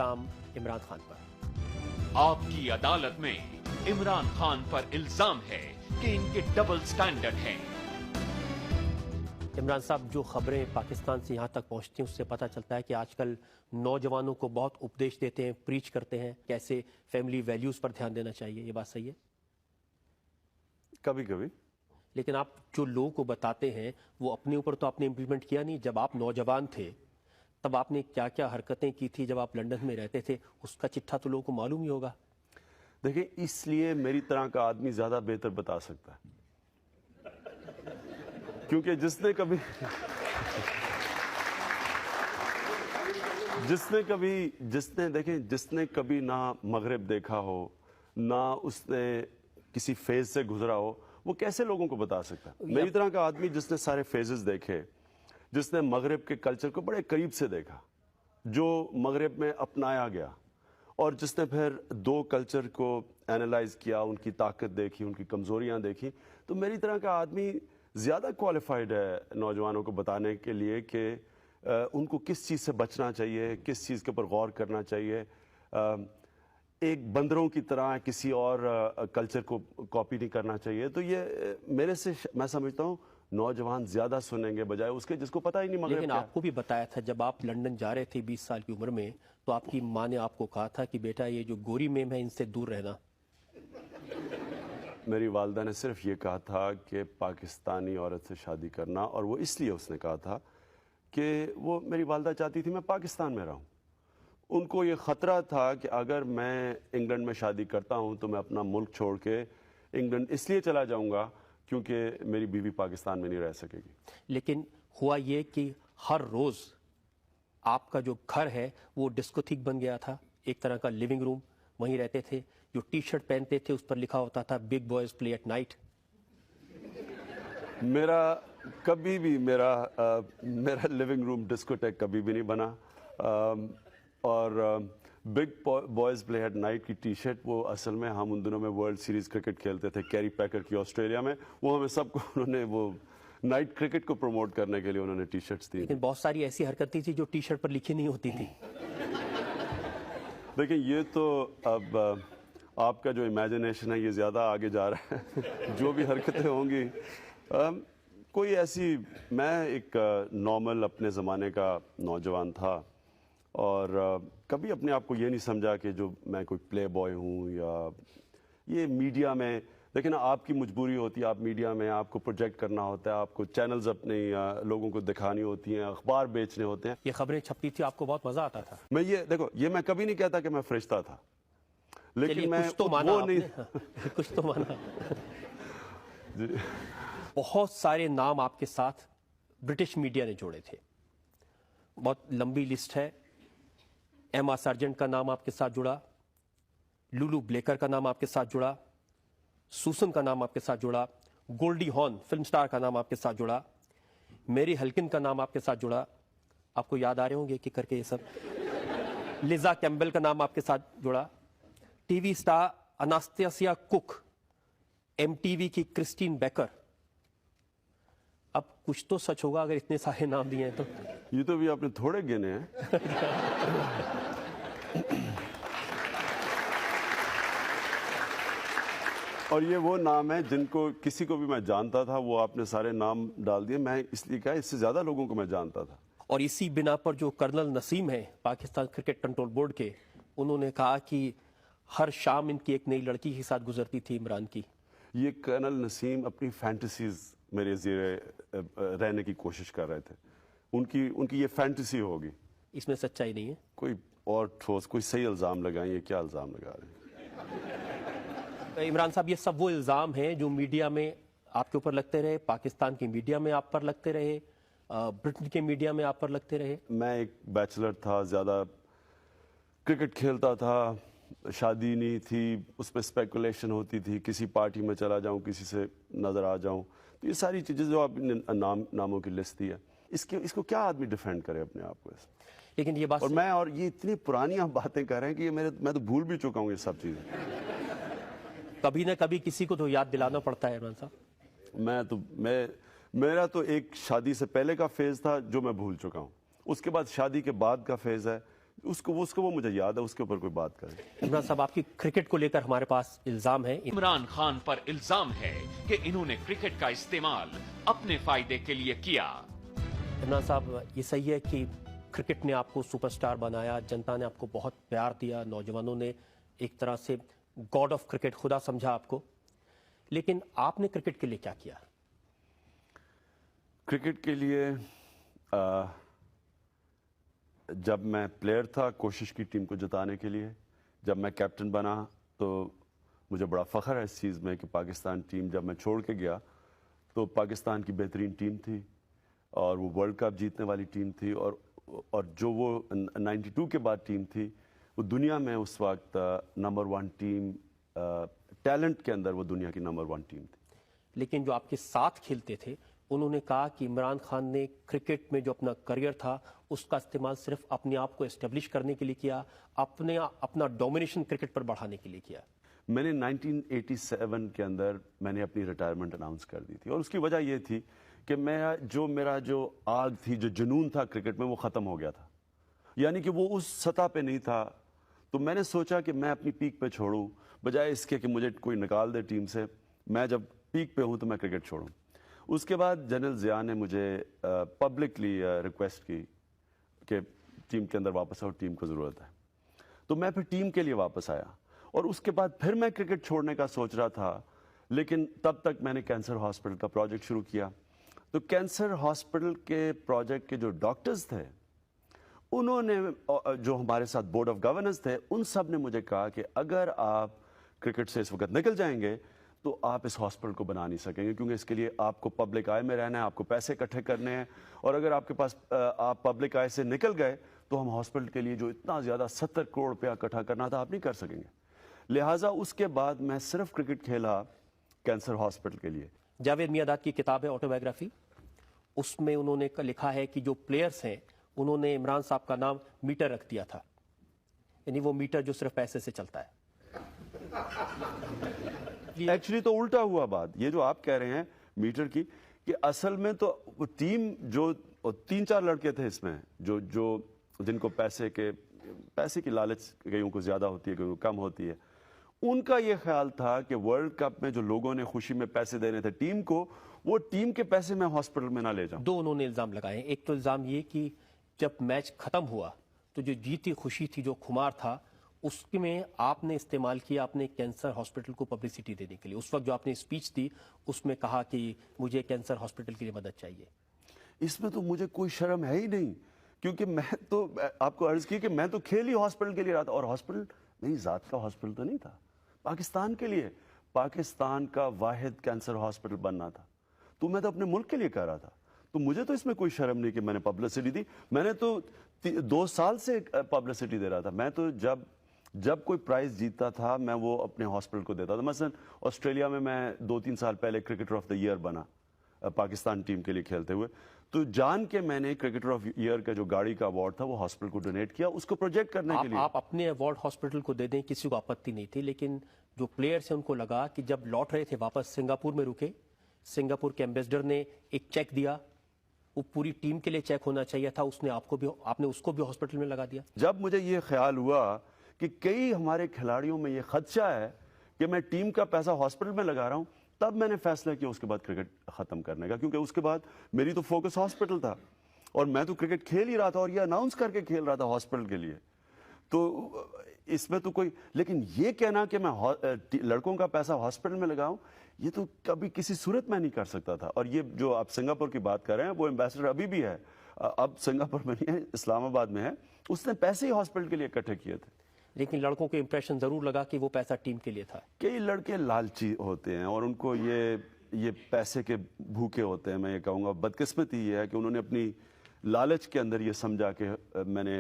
الزام عمران خان پر۔ آپ کی عدالت میں عمران خان پر الزام ہے کہ ان کے ڈبل سٹینڈرڈ ہے۔ عمران صاحب، جو خبریں پاکستان سے یہاں تک پہنچتی ہیں اس سے پتہ چلتا ہے کہ آج کل نوجوانوں کو بہت اپدیش دیتے ہیں، پریچ کرتے ہیں کیسے فیملی ویلیوز پر دھیان دینا چاہیے، یہ بات صحیح ہے؟ کبھی کبھی۔ لیکن آپ جو لوگوں کو بتاتے ہیں وہ اپنے اوپر تو آپ نے امپلیمنٹ کیا نہیں۔ جب آپ نوجوان تھے تب آپ نے کیا کیا حرکتیں کی تھی، جب آپ لندن میں رہتے تھے اس کا چٹھا تو لوگوں کو معلوم ہی ہوگا۔ دیکھیں، اس لیے میری طرح کا آدمی زیادہ بہتر بتا سکتا ہے، کیونکہ جس نے کبھی نہ مغرب دیکھا ہو، نہ اس نے کسی فیز سے گزرا ہو، وہ کیسے لوگوں کو بتا سکتا ہے؟ میری طرح کا آدمی جس نے سارے فیزز دیکھے، جس نے مغرب کے کلچر کو بڑے قریب سے دیکھا، جو مغرب میں اپنایا گیا، اور جس نے پھر دو کلچر کو اینالائز کیا، ان کی طاقت دیکھی، ان کی کمزوریاں دیکھی، تو میری طرح کا آدمی زیادہ کوالیفائڈ ہے نوجوانوں کو بتانے کے لیے کہ ان کو کس چیز سے بچنا چاہیے، کس چیز کے اوپر غور کرنا چاہیے۔ ایک بندروں کی طرح کسی اور کلچر کو کاپی نہیں کرنا چاہیے۔ تو یہ میرے سے میں سمجھتا ہوں نوجوان زیادہ سنیں گے بجائے اس کے جس کو پتہ ہی نہیں مغرب کیا۔ لیکن آپ کو بھی بتایا تھا جب آپ لندن جا رہے تھے 20 سال کی عمر میں، تو آپ کی ماں نے آپ کو کہا تھا کہ بیٹا یہ جو گوری میم ہے ان سے دور رہنا۔ میری والدہ نے صرف یہ کہا تھا کہ پاکستانی عورت سے شادی کرنا، اور وہ اس لیے اس نے کہا تھا کہ وہ میری والدہ چاہتی تھی میں پاکستان میں رہوں۔ ان کو یہ خطرہ تھا کہ اگر میں انگلینڈ میں شادی کرتا ہوں تو میں اپنا ملک چھوڑ کے انگلینڈ اس لیے چلا جاؤں گا کیونکہ میری بیوی پاکستان میں نہیں رہ سکے گی۔ لیکن ہوا یہ کہ ہر روز آپ کا جو گھر ہے وہ ڈسکوتھیک بن گیا تھا، ایک طرح کا لیونگ روم، وہیں رہتے تھے، جو ٹی شرٹ پہنتے تھے اس پر لکھا ہوتا تھا big boys play at night. میرا کبھی بھی میرا لیونگ روم ڈسکوٹیک کبھی بھی نہیں بنا، اور big boys play at night کی ٹی شرٹ وہ اصل میں ہم ان دنوں میں ورلڈ سیریز کرکٹ کھیلتے تھے کیری پیکر کی آسٹریلیا میں، وہ ہمیں سب کو انہوں نے وہ نائٹ کرکٹ کو پروموٹ کرنے کے لیے انہوں نے ٹی شرٹس دی۔ لیکن بہت ساری ایسی حرکتیں تھی جو ٹی شرٹ پر لکھی نہیں ہوتی تھی۔ دیکھیں، یہ تو اب آپ کا جو امیجنیشن ہے یہ زیادہ آگے جا رہا ہے۔ جو بھی حرکتیں ہوں گی، کوئی ایسی، میں ایک نارمل اپنے زمانے کا نوجوان تھا، اور کبھی اپنے آپ کو یہ نہیں سمجھا کہ جو میں کوئی پلے بوائے ہوں یا یہ میڈیا میں۔ لیکن آپ کی مجبوری ہوتی ہے، آپ میڈیا میں آپ کو پروجیکٹ کرنا ہوتا ہے، آپ کو چینلز اپنے لوگوں کو دکھانی ہوتی ہیں، اخبار بیچنے ہوتے ہیں۔ یہ خبریں چھپتی تھی، آپ کو بہت مزہ آتا تھا۔ یہ میں کبھی نہیں کہتا کہ میں فرشتہ تھا، لیکن میں کچھ تو مانا وہ نہیں کچھ تو مانا۔ جی۔ بہت سارے نام آپ کے ساتھ برٹش میڈیا نے جوڑے تھے، بہت لمبی لسٹ ہے۔ ایما سارجنٹ کا نام آپ کے ساتھ جڑا، لولو بلیکر کا نام آپ کے ساتھ جڑا، سوسن کا نام آپ کے ساتھ جڑا، گولڈی ہارن فلم سٹار کا نام آپ کے ساتھ جڑا، میری ہلکن کا نام آپ کے ساتھ جڑا، آپ کو یاد آ رہے ہوں گے کہ کر کے یہ سب۔ لیزا کیمبل کا نام آپ کے ساتھ جڑا، ٹی وی سٹار اناستیاسیا کک، ایم ٹی وی کی کرسٹین بیکر۔ اب کچھ تو سچ ہوگا اگر اتنے سارے نام دیے ہیں تو۔ یہ تو بھی آپ نے تھوڑے گنے ہیں۔ اور یہ وہ نام ہے جن کو کسی کو بھی میں جانتا تھا، وہ آپ نے سارے نام ڈال دیے۔ میں اس لیے کہا اس سے زیادہ لوگوں کو میں جانتا تھا۔ اور اسی بنا پر جو کرنل نسیم ہیں پاکستان کرکٹ کنٹرول بورڈ کے، انہوں نے کہا کہ ہر شام ان کی ایک نئی لڑکی کے ساتھ گزرتی تھی عمران کی۔ یہ کرنل نسیم اپنی فینٹیسیز میرے زیر رہنے کی کوشش کر رہے تھے، ان کی یہ فینٹیسی ہوگی۔ اس میں سچائی نہیں ہے؟ کوئی اور ٹھوس کوئی صحیح الزام لگائیں، یہ کیا الزام لگا رہے ہیں؟ عمران صاحب، یہ سب وہ الزام ہیں جو میڈیا میں آپ کے اوپر لگتے رہے، پاکستان کی میڈیا میں آپ پر لگتے رہے، برٹن کے میڈیا میں آپ پر لگتے رہے۔ میں ایک بیچلر تھا، زیادہ کرکٹ کھیلتا تھا، شادی نہیں تھی، اس پہ اسپیکولیشن ہوتی تھی، کسی پارٹی میں چلا جاؤں، کسی سے نظر آ جاؤں، تو یہ ساری چیزیں جو آپ نے ناموں کی لسٹ دی ہے، اس کو کیا آدمی ڈیفینڈ کرے اپنے آپ کو؟ لیکن یہ بات، اور یہ اتنی پرانی آپ باتیں کر رہے ہیں کہ یہ میں تو بھول بھی چکا ہوں یہ سب چیزیں۔ کبھی نہ کبھی کسی کو تو یاد دلانا پڑتا ہے عمران صاحب۔ میرا تو ایک شادی سے پہلے کا فیز تھا جو میں بھول چکا ہوں، اس کے بعد شادی کے بعد کا فیز ہے اس کو وہ مجھے یاد ہے, اس کے اوپر کوئی بات کرے. عمران صاحب آپ کی کرکٹ کو لے کر ہمارے پاس الزام ہے. عمران خان پر الزام ہے کہ انہوں نے کرکٹ کا استعمال اپنے فائدے کے لیے کیا. عمران صاحب یہ صحیح ہے کہ کرکٹ نے آپ کو سپر سٹار بنایا, جنتا نے آپ کو بہت پیار دیا, نوجوانوں نے ایک طرح سے گاڈ آف کرکٹ خدا سمجھا آپ کو, لیکن آپ نے کرکٹ کے لیے کیا کیا؟ کرکٹ کے لیے جب میں پلیئر تھا کوشش کی ٹیم کو جتانے کے لیے. جب میں کیپٹن بنا تو مجھے بڑا فخر ہے اس چیز میں کہ پاکستان ٹیم جب میں چھوڑ کے گیا تو پاکستان کی بہترین ٹیم تھی اور وہ ورلڈ کپ جیتنے والی ٹیم تھی, اور جو وہ 92 کے بعد ٹیم تھی وہ دنیا میں اس وقت نمبر 1 ٹیم, ٹیلنٹ کے اندر وہ دنیا کی نمبر 1 ٹیم تھی. لیکن جو آپ کے ساتھ کھیلتے تھے انہوں نے کہا کہ عمران خان نے کرکٹ میں جو اپنا کریئر تھا اس کا استعمال صرف اپنے آپ کو اسٹیبلش کرنے کے لیے کیا, اپنا ڈومینیشن کرکٹ پر بڑھانے کے لیے کیا. میں نے 1987 کے اندر میں نے اپنی ریٹائرمنٹ اناؤنس کر دی تھی, اور اس کی وجہ یہ تھی کہ میرا جو آگ تھی, جو جنون تھا کرکٹ میں, وہ ختم ہو گیا تھا. یعنی کہ وہ اس سطح پہ نہیں تھا. تو میں نے سوچا کہ میں اپنی پیک پہ چھوڑوں بجائے اس کے کہ مجھے کوئی نکال دے ٹیم سے. میں جب پیک پہ ہوں تو میں کرکٹ چھوڑوں. اس کے بعد جنرل ضیاء نے مجھے پبلکلی ریکویسٹ کی کہ ٹیم کے اندر واپس آؤ, ٹیم کو ضرورت ہے. تو میں پھر ٹیم کے لیے واپس آیا, اور اس کے بعد پھر میں کرکٹ چھوڑنے کا سوچ رہا تھا, لیکن تب تک میں نے کینسر ہاسپٹل کا پروجیکٹ شروع کیا. تو کینسر ہاسپٹل کے پروجیکٹ کے جو ڈاکٹرز تھے انہوں نے, جو ہمارے ساتھ بورڈ آف گورننس تھے, ان سب نے مجھے کہا کہ اگر آپ کرکٹ سے اس وقت نکل جائیں گے تو آپ اس ہاسپٹل کو بنا نہیں سکیں گے, کیونکہ اس کے لیے آپ کو پبلک آئی میں رہنا ہے, آپ کو پیسے اکٹھے کرنے ہیں, اور اگر آپ کے پاس آپ پبلک آئی سے نکل گئے تو ہم ہاسپٹل کے لیے جو اتنا زیادہ 70 کروڑ روپیہ اکٹھا کرنا تھا آپ نہیں کر سکیں گے. لہٰذا اس کے بعد میں صرف کرکٹ کھیلا کینسر ہاسپٹل کے لیے. جاوید میاں کی کتاب ہے آٹوبایوگرافی, اس میں انہوں نے لکھا ہے کہ جو پلیئرز ہیں انہوں نے عمران صاحب کا نام میٹر رکھ دیا تھا, یعنی وہ میٹر جو صرف پیسے سے چلتا ہے. ایکچولی تو الٹا ہوا بات, یہ جو آپ کہہ رہے ہیں میٹر کی, کہ اصل میں تو ٹیم جو 3-4 لڑکے تھے اس میں جو جن کو پیسے کی لالچ کئیوں کو زیادہ ہوتی ہے, کئیوں کو کم ہوتی ہے, ان کا یہ خیال تھا کہ ورلڈ کپ میں جو لوگوں نے خوشی میں پیسے دینے تھے ٹیم کو, وہ ٹیم کے پیسے میں ہاسپٹل میں نہ لے جاؤں. 2 انہوں نے الزام لگائے ہیں. ایک تو الزام یہ کہ جب میچ ختم ہوا تو جو جیتی خوشی تھی, جو خمار تھا, اس میں آپ نے استعمال کیا اپنے کینسر ہاسپٹل کو پبلسٹی دینے کے لیے. اس وقت جو آپ نے اسپیچ دی اس میں کہا کہ مجھے کینسر ہاسپٹل کے لیے مدد چاہیے. اس میں تو مجھے کوئی شرم ہے ہی نہیں, کیونکہ میں تو آپ کو عرض کی کہ میں تو کھیل ہی ہاسپٹل کے لیے رہا تھا, اور ہاسپٹل میری ذات کا ہاسپٹل تو نہیں تھا, پاکستان کے لیے, پاکستان کا واحد کینسر ہاسپٹل بننا تھا. تو میں تو اپنے ملک کے لیے کر رہا تھا, تو مجھے تو اس میں کوئی شرم نہیں کہ میں نے پبلسٹی دی. میں نے تو 2 سال سے پبلسٹی دے رہا تھا. میں تو جب کوئی پرائز جیتتا تھا میں وہ اپنے ہاسپٹل کو دیتا تھا. مثلا آسٹریلیا میں 2-3 سال پہلے کرکٹر آف دا ایئر بنا پاکستان ٹیم کے لیے کھیلتے ہوئے, تو جان کے میں نے کرکٹر آف ایئر کا جو گاڑی کا ایوارڈ تھا وہ ہاسپٹل کو ڈونیٹ کیا, اس کو پروجیکٹ کرنے کے لیے. آپ اپنے ایوارڈ ہاسپٹل کو دے دیں, کسی کو آپتی نہیں تھی, لیکن جو پلیئرز ہیں ان کو لگا کہ جب لوٹ رہے تھے واپس سنگاپور میں رکے, سنگاپور کے ایمبیسڈر نے ایک چیک دیا, وہ پوری ٹیم کے لیے چیک ہونا چاہیے تھا, آپ نے اس کو بھی ہاسپٹل میں لگا دیا. جب مجھے یہ خیال ہوا کہ کئی ہمارے کھلاڑیوں میں یہ خدشہ ہے کہ میں ٹیم کا پیسہ ہاسپٹل میں لگا رہا ہوں, تب میں نے فیصلہ کیا اس کے بعد کرکٹ ختم کرنے کا, کیونکہ اس کے بعد میری تو فوکس ہاسپٹل تھا, اور میں تو کرکٹ کھیل ہی رہا تھا, اور یہ اناؤنس کر کے کھیل رہا تھا ہاسپٹل کے لیے. تو اس میں تو کوئی, لیکن یہ کہنا کہ میں لڑکوں کا پیسہ ہاسپٹل میں لگاؤں, یہ تو کبھی کسی صورت میں نہیں کر سکتا تھا. اور یہ جو آپ سنگاپور کی بات کر رہے ہیں, وہ ایمبیسڈر ابھی بھی ہے, اب سنگاپور میں نہیں ہے, اسلام آباد میں ہے, اس نے پیسے ہی ہاسپٹل کے لیے اکٹھے کیے تھے. لیکن لڑکوں کو امپریشن ضرور لگا کہ وہ پیسہ ٹیم کے لیے تھا. کئی لڑکے لالچی ہوتے ہیں اور ان کو یہ پیسے کے بھوکے ہوتے ہیں. میں یہ کہوں گا بدقسمتی یہ ہے کہ انہوں نے اپنی لالچ کے اندر یہ سمجھا کہ میں نے